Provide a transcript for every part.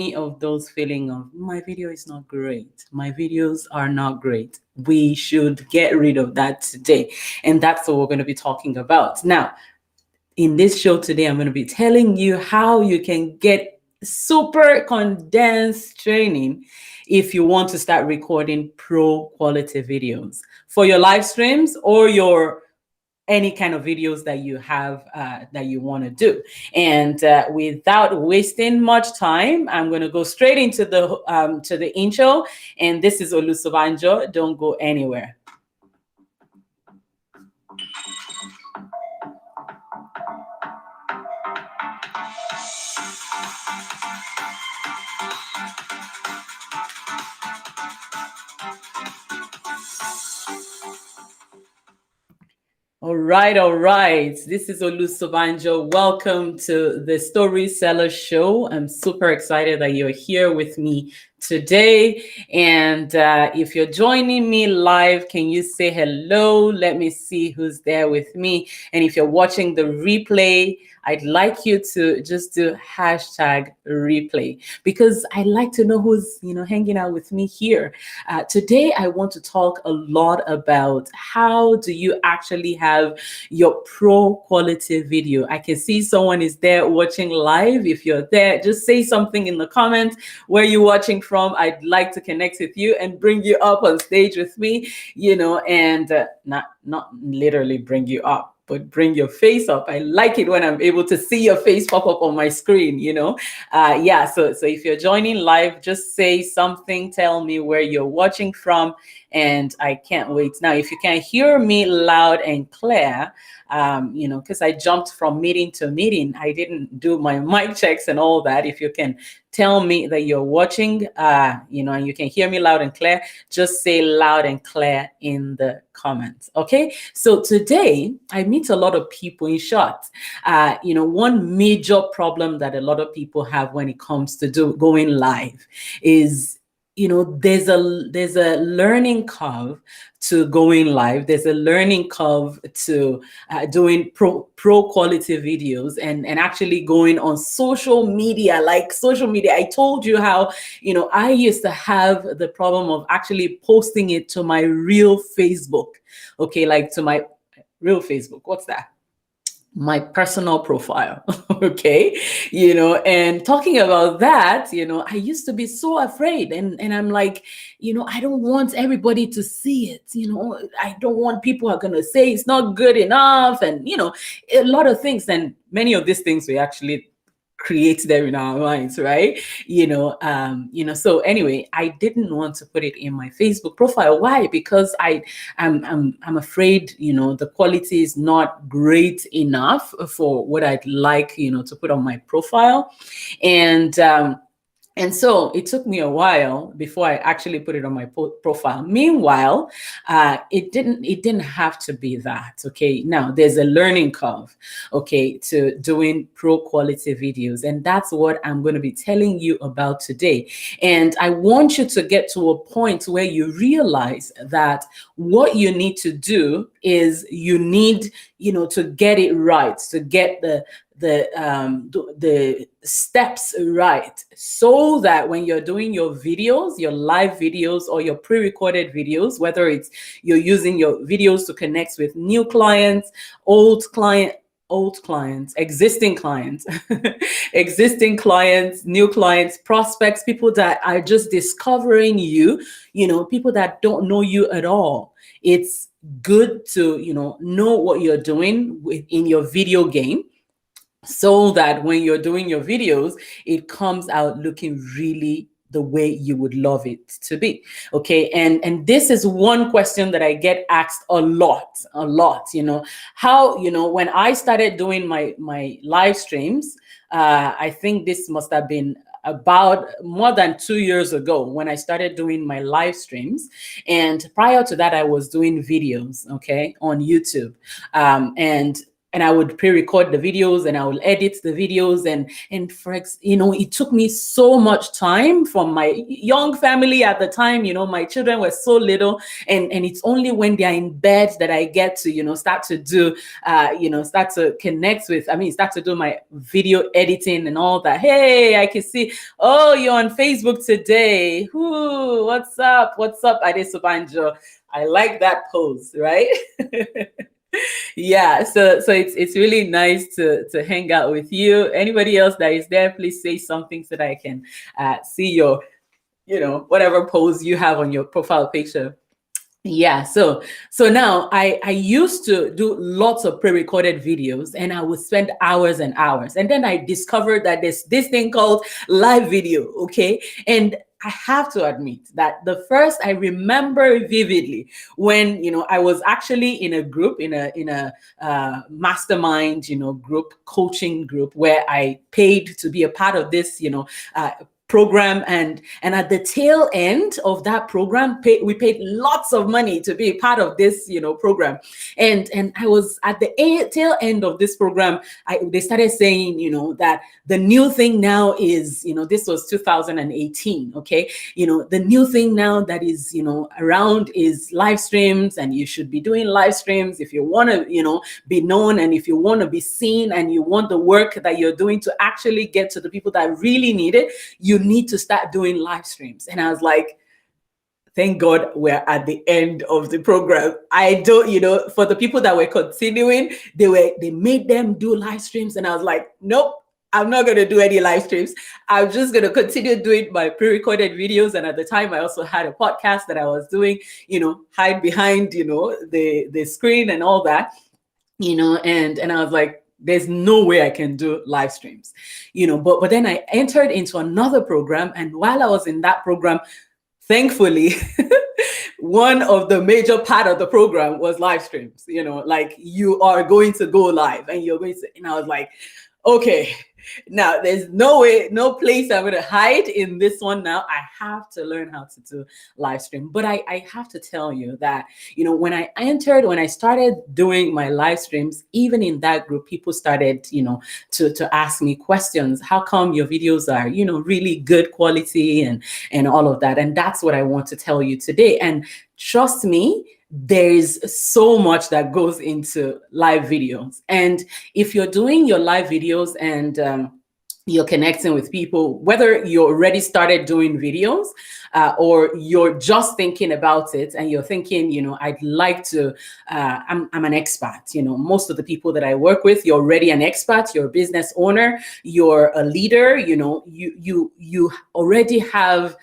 of those feeling of my video is not great, my videos are not great, we should get rid of that today. And that's what we're going to be talking about. Now, in this show today, I'm going to be telling you how you can get super condensed training if you want to start recording pro quality videos for your live streams or your any kind of videos that you have that you want to do. And without wasting much time, I'm going to go straight into the intro. And this is Olusobanjo. Don't go anywhere. All right, all right. This is Olusobanjo. Welcome to the Story Seller Show. I'm super excited that you're here with me today. And if you're joining me live, can you say hello? Let me see who's there with me. And if you're watching the replay, I'd like you to just do hashtag replay because I like to know who's hanging out with me here. Today, I want to talk a lot about how do you actually have your pro quality video. I can see someone is there watching live. If you're there, just say something in the comments where you're watching from. I'd like to connect with you and bring you up on stage with me, and not literally bring you up, but bring your face up. I like it when I'm able to see your face pop up on my screen, Yeah, so if you're joining live, just say something, tell me where you're watching from, and I can't wait. Now, if you can hear me loud and clear, because I jumped from meeting to meeting, I didn't do my mic checks and all that. If you can tell me that you're watching, and you can hear me loud and clear, just say loud and clear in the comments. Okay. So today I meet a lot of people. In short, one major problem that a lot of people have when it comes to going live is, there's a learning curve to going live. There's a learning curve to doing pro quality videos and actually going on social media. Like social media, I told you how, I used to have the problem of actually posting it to my real Facebook. Okay, like to my real Facebook. What's that? My personal profile. Okay, and talking about that, I used to be so afraid, and I'm like, I don't want everybody to see it. I don't want people are gonna say it's not good enough, and a lot of things, and many of these things we actually create them in our minds, right? So anyway, I didn't want to put it in my Facebook profile. Why? Because I'm afraid, the quality is not great enough for what I'd like, to put on my profile. And so it took me a while before I actually put it on my profile. Meanwhile, it didn't have to be that. Okay, now there's a learning curve, okay, to doing pro quality videos, and that's what I'm going to be telling you about today. And I want you to get to a point where you realize that what you need to do is you need, to get it right, to get the steps right, so that when you're doing your videos, your live videos or your pre-recorded videos, whether it's you're using your videos to connect with new clients, old clients, existing clients, existing clients, new clients, prospects, people that are just discovering you, people that don't know you at all. It's good to, know what you're doing in your video game, so that when you're doing your videos, it comes out looking really the way you would love it to be. Okay. And this is one question that I get asked a lot, how, when I started doing my live streams, I think this must have been about more than 2 years ago when I started doing my live streams. And prior to that, I was doing videos, okay, on YouTube. And and I would pre-record the videos and I will edit the videos. And it took me so much time from my young family at the time. My children were so little, and it's only when they're in bed that I get to, start to do, start to connect with, start to do my video editing and all that. Hey, I can see, oh, you're on Facebook today. Ooh, what's up? What's up, Adesobanjo? I like that pose, right? Yeah, so it's really nice to hang out with you. Anybody else that is there, please say something so that I can see your, whatever pose you have on your profile picture. Yeah, so now I used to do lots of pre-recorded videos, and I would spend hours and hours, and then I discovered that there's this thing called live video. Okay, and I have to admit that the first I remember vividly when I was actually in a group, in a mastermind group, coaching group, where I paid to be a part of this program, and at the tail end of that program, we paid lots of money to be a part of this program, and I was at the tail end of this program. They started saying that the new thing now is this was 2018. Okay, the new thing now that is around is live streams, and you should be doing live streams if you want to be known, and if you want to be seen, and you want the work that you're doing to actually get to the people that really need it, you need to start doing live streams. And I was like, thank God we're at the end of the program. I don't, for the people that were continuing, they made them do live streams. And I was like, nope, I'm not going to do any live streams. I'm just going to continue doing my pre-recorded videos. And at the time, I also had a podcast that I was doing, hide behind, the screen and all that, and I was like, there's no way I can do live streams, but then I entered into another program. And while I was in that program, thankfully, one of the major part of the program was live streams, like you are going to go live and you're going to, and I was like, okay, now there's no way, no place I'm going to hide in this one. Now I have to learn how to do live stream. But I have to tell you that, when I started doing my live streams, even in that group, people started, to ask me questions. How come your videos are, really good quality and all of that? And that's what I want to tell you today. And trust me, there's so much that goes into live videos. And if you're doing your live videos and you're connecting with people, whether you already started doing videos or you're just thinking about it and you're thinking, I'd like to, I'm an expert. Most of the people that I work with, you're already an expert, you're a business owner, you're a leader, you already have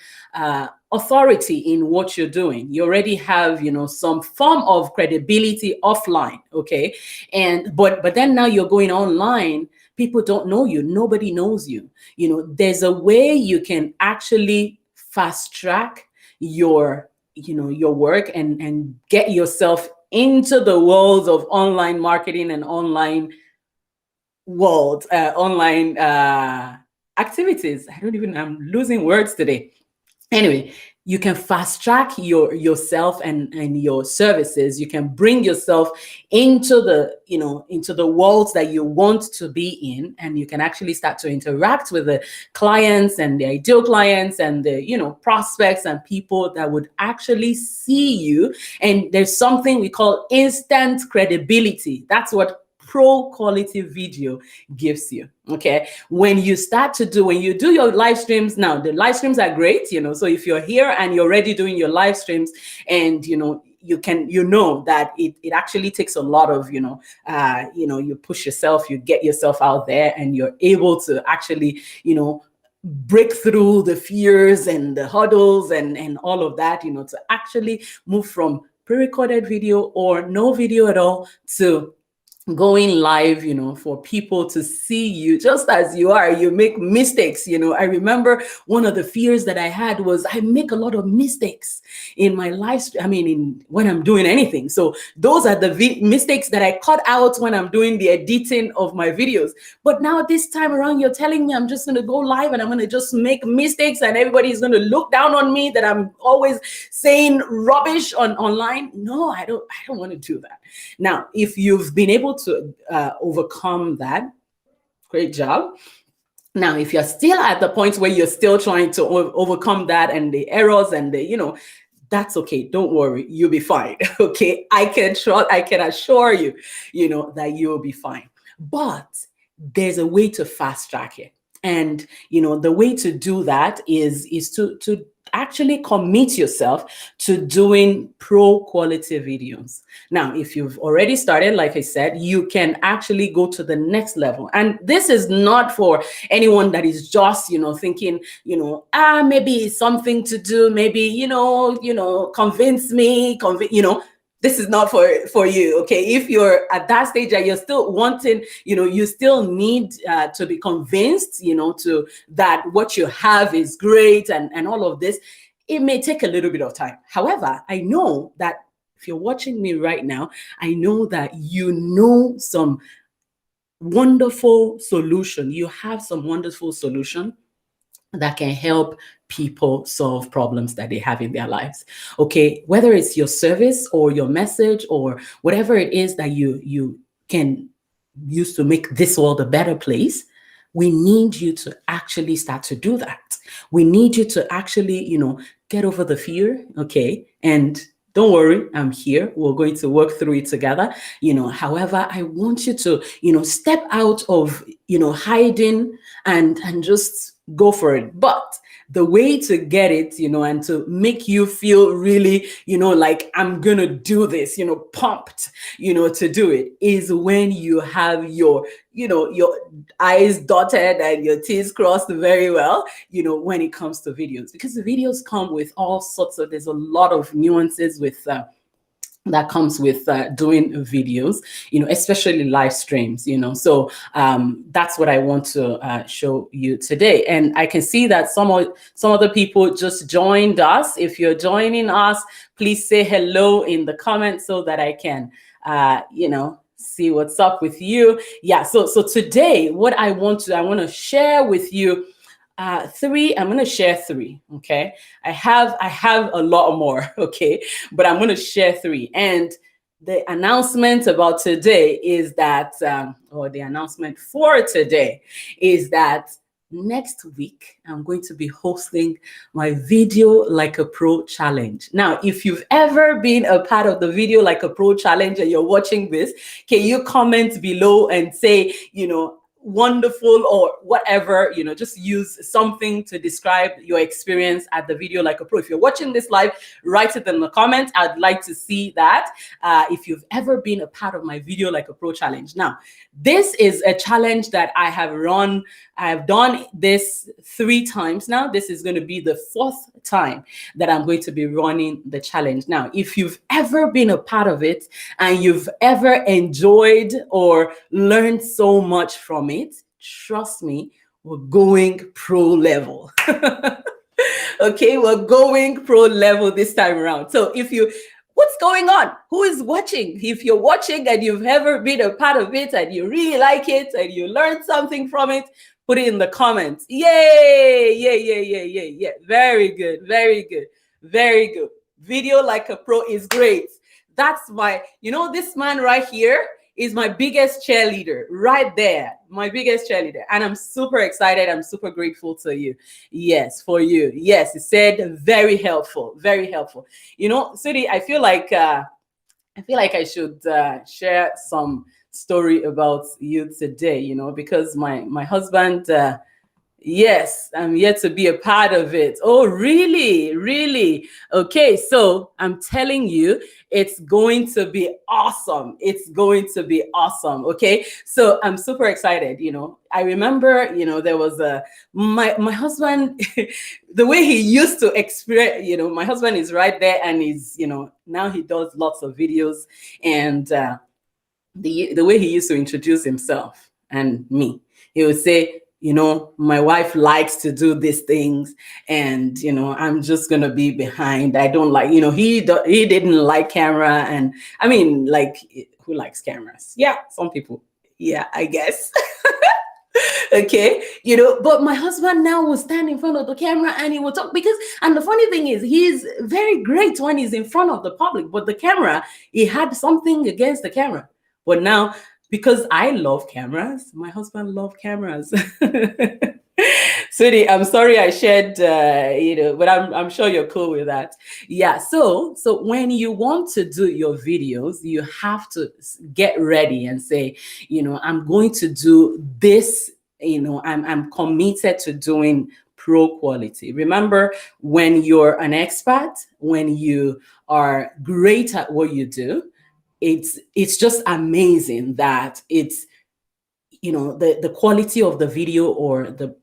authority in what you're doing. You already have, some form of credibility offline. Okay. But then now you're going online. People don't know you. Nobody knows you. There's a way you can actually fast track your work and get yourself into the world of online marketing and online activities. I'm losing words today. Anyway, you can fast track yourself and your services. You can bring yourself into the world that you want to be in, and you can actually start to interact with the clients and the ideal clients and the prospects and people that would actually see you. And there's something we call instant credibility. That's what pro quality video gives you. Okay, when you do your live streams, now the live streams are great, so if you're here and you're already doing your live streams, and you can that it actually takes a lot of you push yourself, you get yourself out there, and you're able to actually break through the fears and the hurdles and all of that, to actually move from pre-recorded video or no video at all to going live, for people to see you just as you are. You make mistakes. I remember one of the fears that I had was I make a lot of mistakes in my life. When I'm doing anything. So those are the mistakes that I cut out when I'm doing the editing of my videos. But now this time around, you're telling me I'm just going to go live and I'm going to just make mistakes and everybody's going to look down on me that I'm always saying rubbish online. No, I don't want to do that. Now, if you've been able to overcome that, great job. Now, if you're still at the point where you're still trying to overcome that and the errors and the, that's okay. Don't worry. You'll be fine. Okay. I can assure you, that you'll be fine. But there's a way to fast track it. And, the way to do that is to actually commit yourself to doing pro quality videos. Now, if you've already started, like I said, you can actually go to the next level. And this is not for anyone that is just, thinking, maybe it's something to do, maybe, convince me, this is not for you. Okay. If you're at that stage and you're still wanting, you still need to be convinced, to that what you have is great and all of this, it may take a little bit of time. However, I know that if you're watching me right now, I know that you know some wonderful solution. You have some wonderful solution that can help people solve problems that they have in their lives. Okay, whether it's your service or your message or whatever it is that you can use to make this world a better place, we need you to actually start to do that. We need you to actually, get over the fear, okay? And don't worry, I'm here. We're going to work through it together. However, I want you to, step out of, hiding and just go for it. But the way to get it, and to make you feel really, like I'm going to do this, pumped, to do it is when you have your I's dotted and your T's crossed very well, when it comes to videos, because the videos come with all sorts of, there's a lot of nuances with that comes with doing videos, especially live streams, so that's what I want to show you today. And I can see that some other people just joined us. If you're joining us, please say hello in the comments so that I can see what's up with you. Yeah, so today what I want to share with you I'm going to share three. Okay. I have a lot more. Okay. But I'm going to share three. And the announcement about today is that, or the announcement for today is that next week, I'm going to be hosting my Video Like a Pro Challenge. Now, if you've ever been a part of the Video Like a Pro Challenge and you're watching this, can you comment below and say, wonderful or whatever, just use something to describe your experience at the Video Like a Pro. If you're watching this live, write it in the comments. I'd like to see that. If you've ever been a part of my Video Like a Pro challenge. Now, this is a challenge that I have run. I have done this 3 times now. This is going to be the 4th time that I'm going to be running the challenge. Now, if you've ever been a part of it and you've ever enjoyed or learned so much from it, trust me, we're going pro level. Okay, we're going pro level this time around. So what's going on? Who is watching? If you're watching and you've ever been a part of it and you really like it and you learned something from it, put it in the comments. Yay! Yeah. Very good. Very good. Video Like a Pro is great. That's this man right here is my biggest cheerleader right there. My biggest cheerleader. And I'm super excited. I'm super grateful to you. Yes, for you. Yes, he said very helpful. Very helpful. Sudi, I feel like I should share some story about you today, because my husband, yes, I'm yet to be a part of it. Oh, really? Okay, so I'm telling you, it's going to be awesome. It's going to be awesome. Okay, so I'm super excited. I remember, there was my husband, the way he used to experience, my husband is right there and he's, now he does lots of videos, and the way he used to introduce himself and me, he would say, my wife likes to do these things and, I'm just going to be behind. I don't like, he didn't like camera. And I mean, like, who likes cameras? Yeah, some people. Yeah, I guess. Okay, but my husband now will stand in front of the camera and he will talk and the funny thing is, he's very great when he's in front of the public, but the camera, he had something against the camera. But now because I love cameras. My husband loves cameras. Sweetie, I'm sorry I shared, but I'm sure you're cool with that. Yeah. So when you want to do your videos, you have to get ready and say, I'm going to do this. I'm committed to doing pro quality. Remember, when you're an expert, when you are great at what you do, it's just amazing that it's the quality of the video or the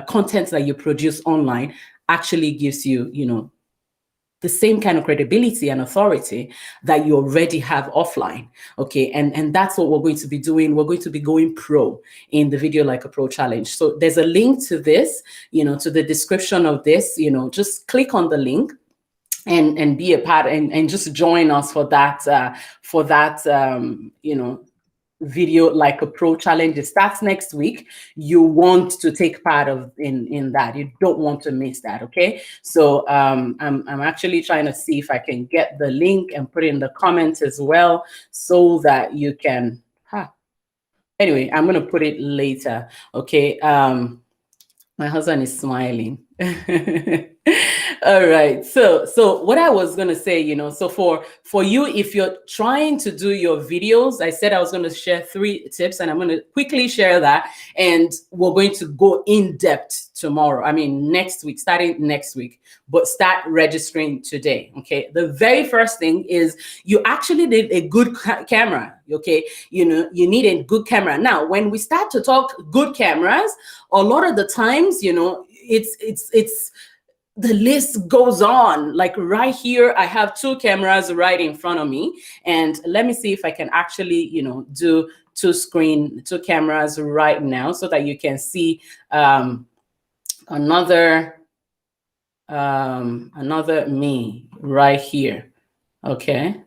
content that you produce online actually gives you the same kind of credibility and authority that you already have offline. Okay, and that's what we're going to be doing. We're going to be going pro in the Video Like a Pro challenge. So there's a link to this, to the description of this. Just click on the link and be a part and just join us for that Video Like a Pro challenge. It starts next week. You want to take part in that. You don't want to miss that. Okay. So I'm actually trying to see if I can get the link and put it in the comments as well, so that you can. Anyway, I'm gonna put it later. Okay. My husband is smiling. All right. So what I was going to say, so for you, if you're trying to do your videos, I said I was going to share 3 tips, and I'm going to quickly share that. And we're going to go in depth tomorrow. I mean, next week, starting next week, but start registering today. Okay. The very first thing is you actually need a good camera. Okay. You need a good camera. Now, when we start to talk good cameras, a lot of the times, it's the list goes on. Like right here, I have 2 cameras right in front of me, and let me see if I can actually, do 2 cameras right now, so that you can see another me right here. Okay.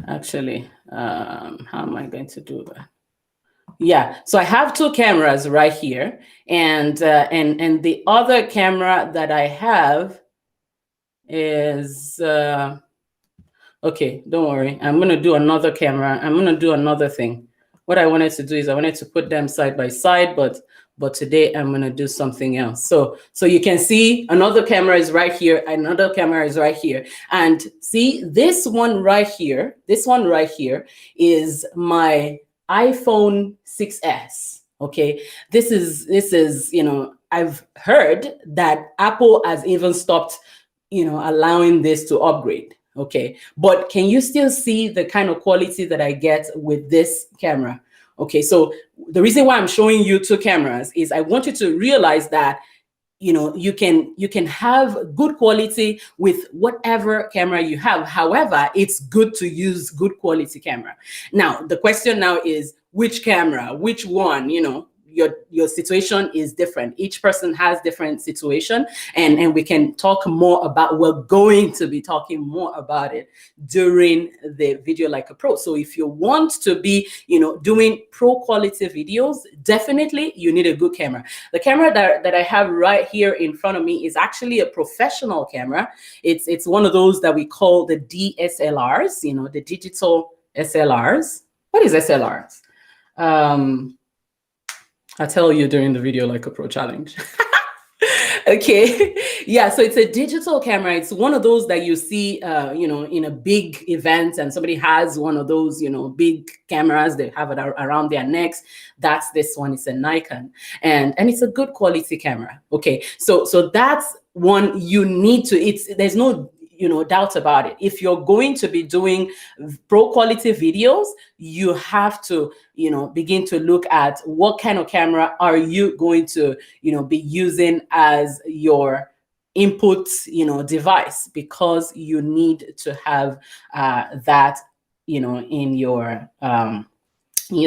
Actually, how am I going to do that? Yeah, so I have 2 cameras right here, and the other camera that I have is okay. Don't worry, I'm gonna do another camera. I'm gonna do another thing. What I wanted to do is I wanted to put them side by side, but today I'm gonna do something else. So you can see another camera is right here, another camera is right here, and see this one right here. This one right here is my iPhone 6s. Okay, this is I've heard that Apple has even stopped allowing this to upgrade. Okay, but can you still see the kind of quality that I get with this camera? Okay, so the reason why I'm showing you 2 cameras is I want you to realize that you can have good quality with whatever camera you have. However, it's good to use good quality camera. Now, the question now is which camera, which one, your situation is different. Each person has different situation, and we can talk more about, we're going to be talking more about it during the Video Like a Pro. So if you want to be, doing pro quality videos, definitely you need a good camera. The camera that I have right here in front of me is actually a professional camera. It's one of those that we call the DSLRs, the digital SLRs. What is SLRs? I'll tell you during the Video Like a Pro challenge. Okay. Yeah. So it's a digital camera. It's one of those that you see, in a big event, and somebody has one of those, big cameras. They have it around their necks. That's this one. It's a Nikon, and it's a good quality camera. Okay. So that's one you need to. There's no doubt about it. If you're going to be doing pro quality videos, you have to, begin to look at what kind of camera are you going to, be using as your input, device, because you need to have that, in your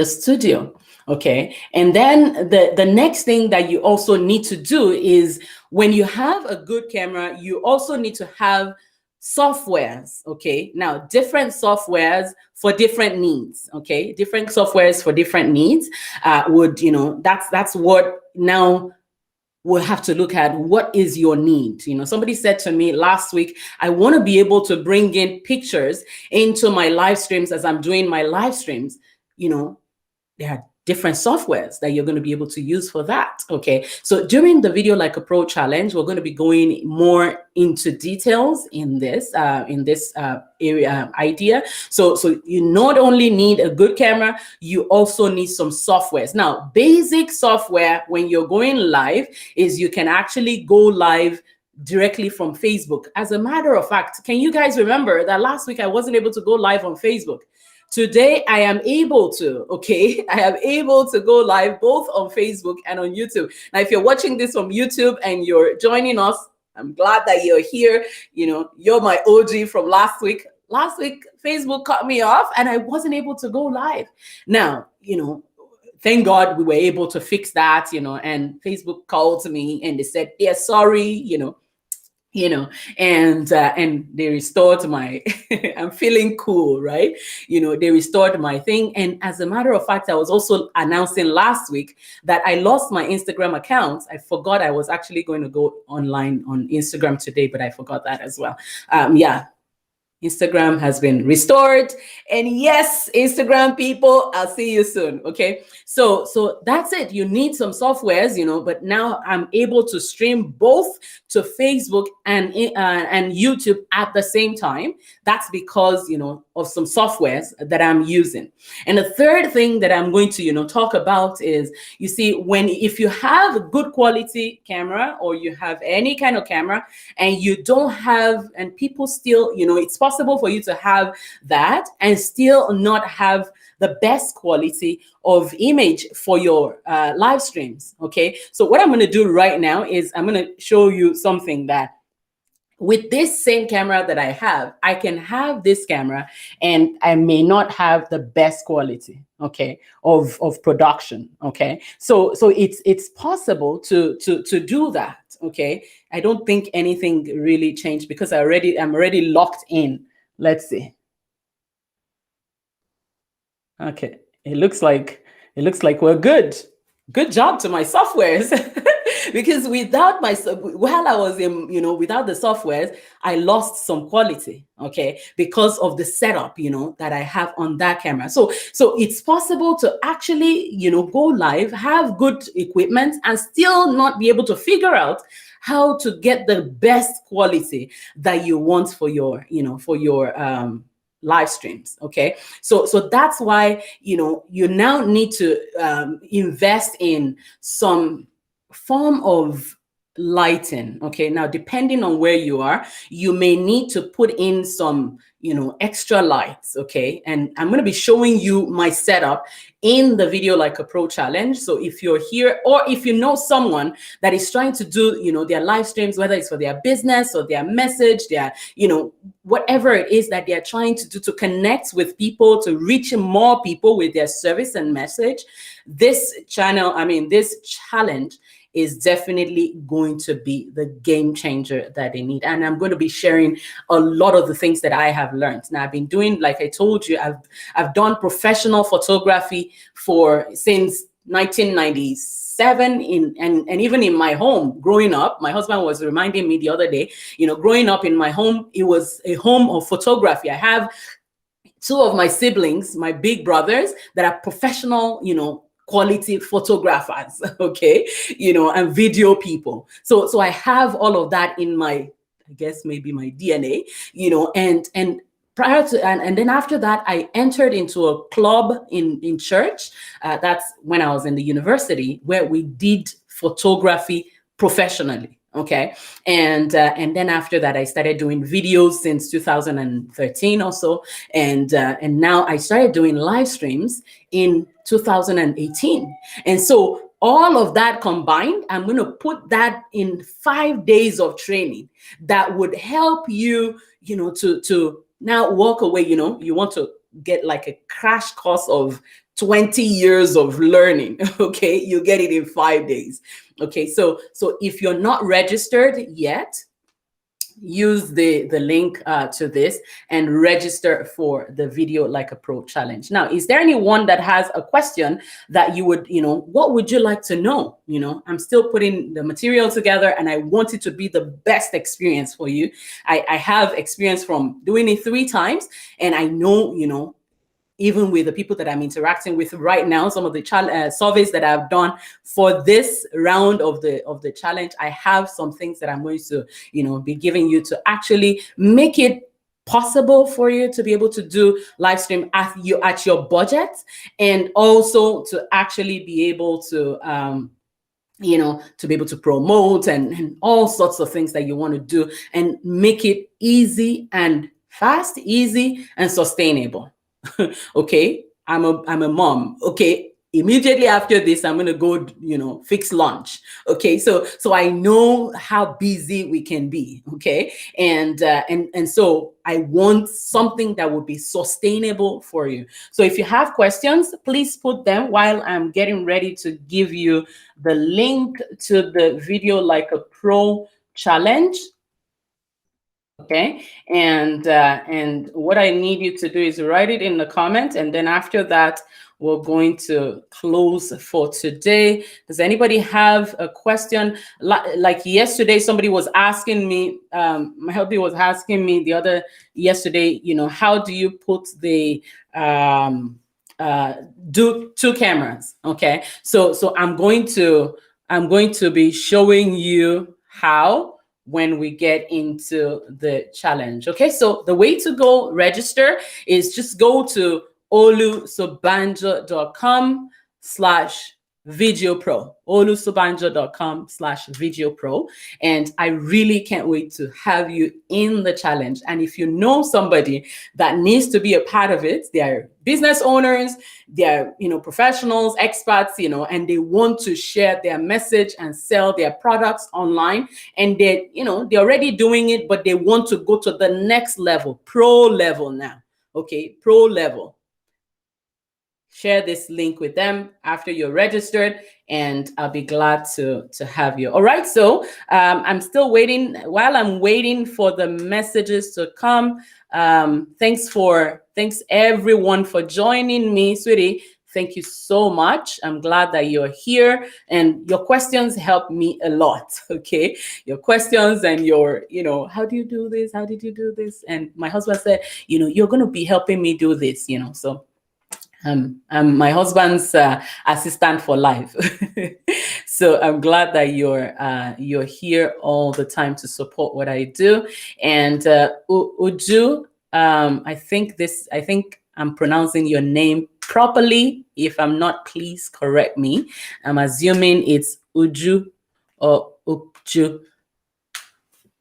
studio. Okay. And then the next thing that you also need to do is, when you have a good camera, you also need to have softwares. Okay, now different softwares for different needs. Okay, different softwares for different needs that's what now we'll have to look at. What is your need? Somebody said to me last week, I want to be able to bring in pictures into my live streams as I'm doing my live streams. there are different softwares that you're going to be able to use for that. Okay. So during the Video Like a Pro challenge, we're going to be going more into details in this area idea. So you not only need a good camera, you also need some softwares. Now, basic software when you're going live is you can actually go live directly from Facebook. As a matter of fact, can you guys remember that last week I wasn't able to go live on Facebook? Today, I am able to, okay? I am able to go live both on Facebook and on YouTube. Now, if you're watching this from YouTube and you're joining us, I'm glad that you're here. You're my OG from last week. Last week, Facebook cut me off and I wasn't able to go live. Now, thank God we were able to fix that, and Facebook called me and they said, they're sorry, and they restored my I'm feeling cool, right? They restored my thing. And as a matter of fact, I was also announcing last week that I lost my Instagram account. I forgot I was actually going to go online on Instagram today, but I forgot that as well. Instagram has been restored. And yes, Instagram people, I'll see you soon. Okay. So that's it. You need some softwares, but now I'm able to stream both to Facebook and YouTube at the same time. That's because, of some softwares that I'm using. And the third thing that I'm going to, talk about is, you see, if you have a good quality camera or you have any kind of camera and you don't have, and people still, it's possible for you to have that and still not have the best quality of image for your live streams. Okay. So what I'm going to do right now is I'm going to show you something that with this same camera that I have, I can have this camera and I may not have the best quality, okay, of production, okay? So it's possible to do that, okay? I don't think anything really changed because I'm already locked in. Let's see. Okay, it looks like we're good. Good job to my softwares. Because while I was in, without the softwares, I lost some quality, okay, because of the setup, that I have on that camera. So it's possible to actually, go live, have good equipment, and still not be able to figure out how to get the best quality that you want for your, live streams. Okay. So that's why, you now need to invest in some form of lighting. Okay. Now, depending on where you are, you may need to put in some, extra lights. Okay. And I'm going to be showing you my setup in the Video Like a Pro challenge. So if you're here, or if you know someone that is trying to do, their live streams, whether it's for their business or their message, their, whatever it is that they're trying to do to connect with people, to reach more people with their service and message, this challenge is definitely going to be the game changer that they need. And I'm going to be sharing a lot of the things that I have learned. Now, I've been doing, like I told you, I've done professional photography since 1997 and even in my home growing up. My husband was reminding me the other day, growing up in my home, it was a home of photography. I have two of my siblings, my big brothers, that are professional, quality photographers, okay, and video people. So I have all of that in my, I guess maybe my DNA, and prior to, and then after that, I entered into a club in church. That's when I was in the university, where we did photography professionally. Okay. And then after that, I started doing videos since 2013 or so. And now I started doing live streams in 2018. And so all of that combined, I'm going to put that in 5 days of training that would help you, to now walk away. You want to get like a crash course of 20 years of learning. Okay. You get it in 5 days. Okay. So if you're not registered yet, use the link to this and register for the Video Like a Pro challenge. Now, is there anyone that has a question that you would, what would you like to know? I'm still putting the material together and I want it to be the best experience for you. I have experience from doing it 3 times and I know, even with the people that I'm interacting with right now, some of the surveys that I've done for this round of the challenge, I have some things that I'm going to, be giving you to actually make it possible for you to be able to do live stream at your budget, and also to actually be able to to be able to promote and all sorts of things that you want to do, and make it easy and fast, easy and sustainable. Okay, I'm a mom. Okay, immediately after this, I'm gonna go, fix lunch. Okay, so I know how busy we can be. Okay, and so I want something that would be sustainable for you. So if you have questions, please put them while I'm getting ready to give you the link to the Video Like a Pro challenge. Okay, and what I need you to do is write it in the comments, and then after that we're going to close for today. Does anybody have a question? Like yesterday, somebody was asking me, my hubby was asking me yesterday, how do you put the do two cameras? Okay, so I'm going to be showing you how when we get into the challenge. Okay, so the way to go register is just go to olusobanjo.com/videopro, olusobanjo.com/videopro, and I really can't wait to have you in the challenge. And if you know somebody that needs to be a part of it, they are business owners, they're professionals, experts, and they want to share their message and sell their products online, and they're already doing it, but they want to go to the next level, pro level now. Okay, pro level. Share this link with them after you're registered, and I'll be glad to have you. All right, so I'm still waiting. While I'm waiting for the messages to come, thanks everyone for joining me, sweetie. Thank you so much. I'm glad that you're here, and your questions help me a lot. Okay, your questions and your, how do you do this? How did you do this? And my husband said, you're going to be helping me do this, so I'm my husband's assistant for life. So I'm glad that you're here all the time to support what I do. And Uju, I think I'm pronouncing your name properly. If I'm not, please correct me. I'm assuming it's Uju or Uju.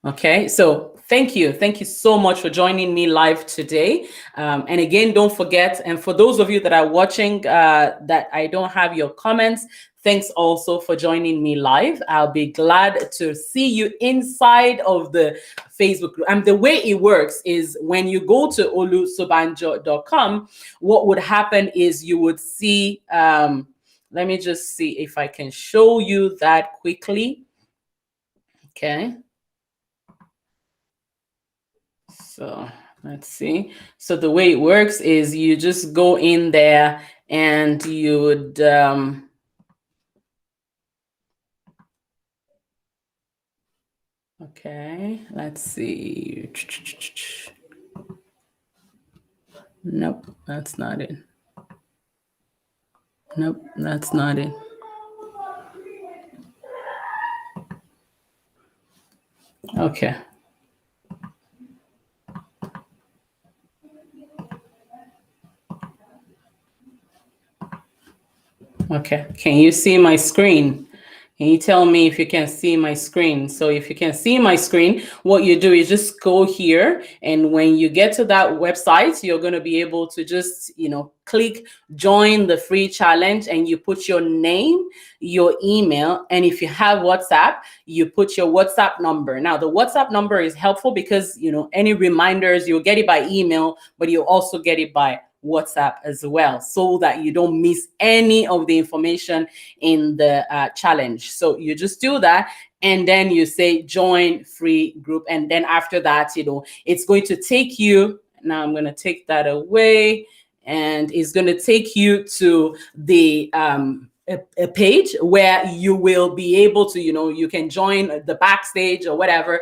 Okay, so thank you so much for joining me live today. And again, don't forget, and for those of you that are watching that I don't have your comments, thanks also for joining me live. I'll be glad to see you inside of the Facebook group. And the way it works is when you go to olusobanjo.com, what would happen is you would see, let me just see if I can show you that quickly. Okay. So let's see. So the way it works is you just go in there and you would okay, let's see. Nope, that's not it. Nope, that's not it. Okay. Okay, can you see my screen? Can you tell me if you can see my screen? So if you can see my screen, what you do is just go here, and when you get to that website, you're going to be able to just, click join the free challenge, and you put your name, your email, and if you have WhatsApp, you put your WhatsApp number. Now, the WhatsApp number is helpful because, any reminders, you'll get it by email, but you'll also get it by WhatsApp as well, so that you don't miss any of the information in the challenge. So you just do that, and then you say join free group, and then after that, it's going to take you. Now I'm going to take that away, and it's going to take you to the a page where you will be able to, you can join the backstage or whatever,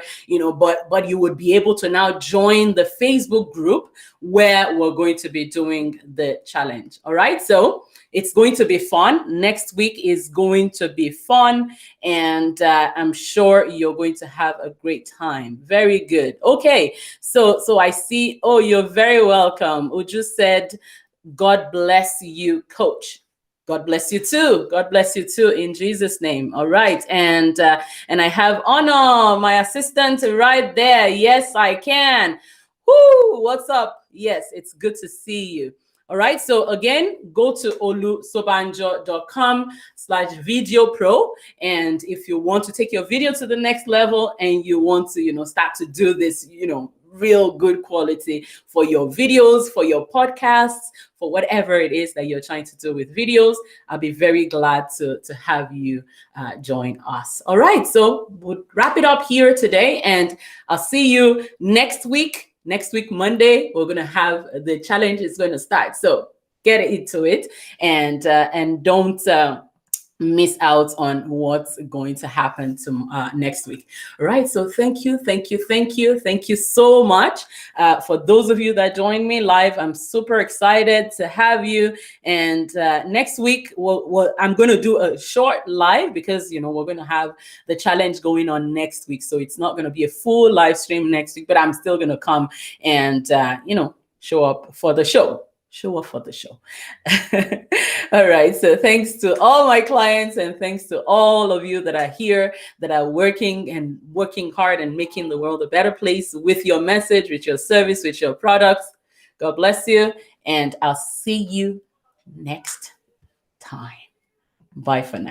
but you would be able to now join the Facebook group where we're going to be doing the challenge. All right. So it's going to be fun. Next week is going to be fun. And I'm sure you're going to have a great time. Very good. Okay. So I see, oh, you're very welcome. Uju said, God bless you, coach. God bless you too. God bless you too in Jesus' name. All right. And I have Honor, my assistant, right there. Yes, I can. Whoo, what's up? Yes, it's good to see you. All right. So again, go to olusobanjo.com/video pro. And if you want to take your video to the next level and you want to, start to do this, real good quality for your videos, for your podcasts, for whatever it is that you're trying to do with videos, I'll be very glad to have you join us. All right, so we'll wrap it up here today, and I'll see you next week. Next week, Monday, we're going to have the challenge is going to start. So get into it, and don't miss out on what's going to happen to next week. All right. So thank you so much for those of you that joined me live. I'm super excited to have you. And next week, I'm going to do a short live because we're going to have the challenge going on next week. So it's not going to be a full live stream next week, but I'm still going to come and show up for the show. All right. So thanks to all my clients and thanks to all of you that are here, that are working hard and making the world a better place with your message, with your service, with your products. God bless you. And I'll see you next time. Bye for now.